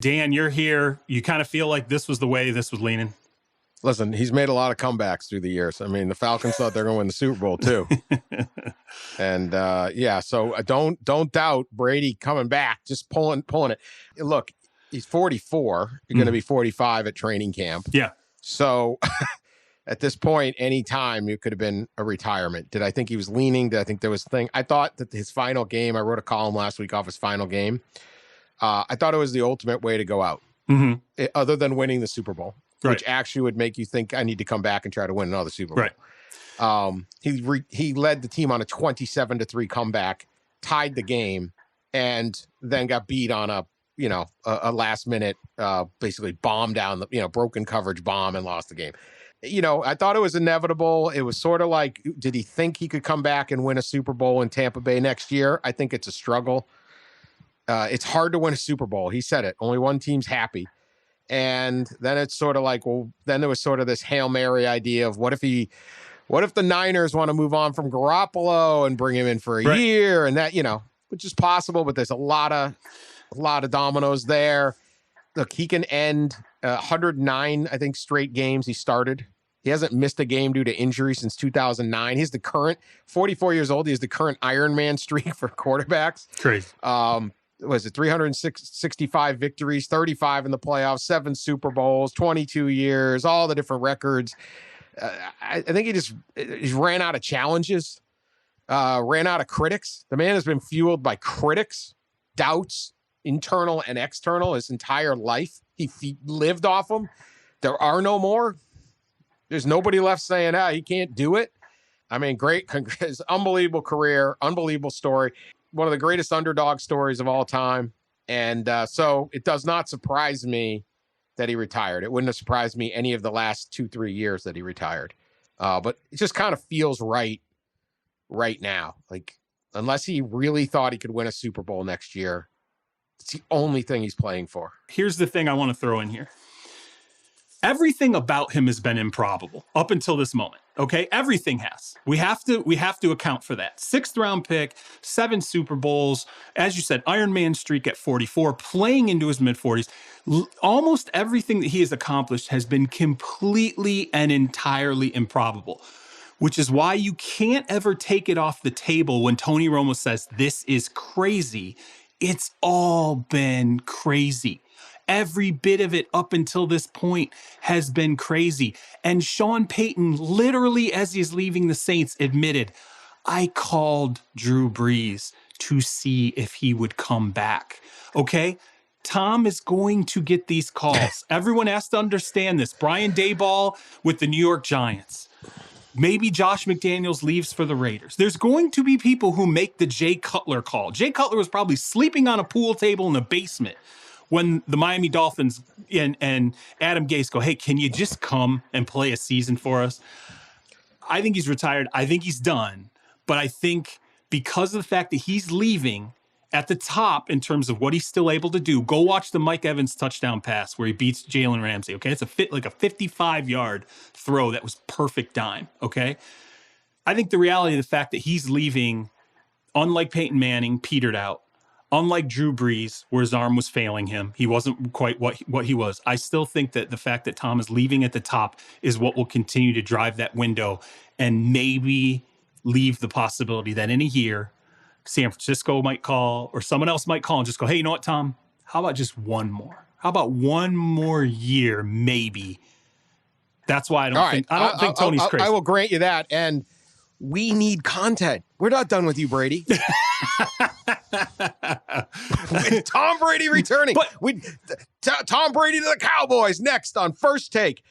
Dan, you're here. You kind of feel like this was the way this was leaning? Listen, he's made a lot of comebacks through the years. I mean, the Falcons thought they're going to win the Super Bowl too. And so don't doubt Brady coming back, just pulling it. Look, he's 44. He's going to be 45 at training camp. Yeah. So at this point, any time it could have been a retirement. Did I think he was leaning? Did I think there was a thing? I thought that his final game, I wrote a column last week off his final game. I thought it was the ultimate way to go out, other than winning the Super Bowl, which actually would make you think I need to come back and try to win another Super Bowl. Right. He led the team on a 27-3 comeback, tied the game, and then got beat on a last minute, basically bomb down the, broken coverage bomb and lost the game. I thought it was inevitable. It was sort of like, did he think he could come back and win a Super Bowl in Tampa Bay next year? I think it's a struggle. It's hard to win a Super Bowl. He said it. Only one team's happy. And then it's sort of like, well, then there was sort of this Hail Mary idea of what if the Niners want to move on from Garoppolo and bring him in for a year, and that, which is possible, but there's a lot of dominoes there. Look, he can end 109, I think, straight games he started. He hasn't missed a game due to injury since 2009. He's the current 44 years old. He's the current Ironman streak for quarterbacks. Crazy. Was it 365 victories, 35 in the playoffs, 7 Super Bowls, 22 years, all the different records. I think he ran out of challenges, ran out of critics. The man has been fueled by critics, doubts, internal and external, his entire life. He lived off them. There are no more. There's nobody left saying, he can't do it. I mean, great, unbelievable career, unbelievable story. One of the greatest underdog stories of all time. And so it does not surprise me that he retired. It wouldn't have surprised me any of the last 2-3 years that he retired. But it just kind of feels right now. Like, unless he really thought he could win a Super Bowl next year, it's the only thing he's playing for. Here's the thing I want to throw in here. Everything about him has been improbable up until this moment. Okay, everything has. We have to account for that. 6th round pick, 7 Super Bowls, as you said, Iron Man streak at 44, playing into his mid 40s. Almost everything that he has accomplished has been completely and entirely improbable, which is why you can't ever take it off the table when Tony Romo says this is crazy. It's all been crazy. Every bit of it up until this point has been crazy. And Sean Payton, literally as he's leaving the Saints, admitted, I called Drew Brees to see if he would come back. Okay? Tom is going to get these calls. Everyone has to understand this. Brian Daboll with the New York Giants. Maybe Josh McDaniels leaves for the Raiders. There's going to be people who make the Jay Cutler call. Jay Cutler was probably sleeping on a pool table in the basement when the Miami Dolphins and Adam Gase go, hey, can you just come and play a season for us? I think he's retired. I think he's done. But I think because of the fact that he's leaving at the top in terms of what he's still able to do, go watch the Mike Evans touchdown pass where he beats Jalen Ramsey, okay? It's like a 55-yard throw that was perfect dime, okay? I think the reality of the fact that he's leaving, unlike Peyton Manning, petered out. Unlike Drew Brees, where his arm was failing him, he wasn't quite what he was. I still think that the fact that Tom is leaving at the top is what will continue to drive that window and maybe leave the possibility that in a year, San Francisco might call or someone else might call and just go, hey, you know what, Tom? How about just one more? How about one more year, maybe? That's why I don't think Tony's crazy. I will grant you that. And we need content. We're not done with you, Brady. With Tom Brady returning. Tom Brady to the Cowboys next on First Take.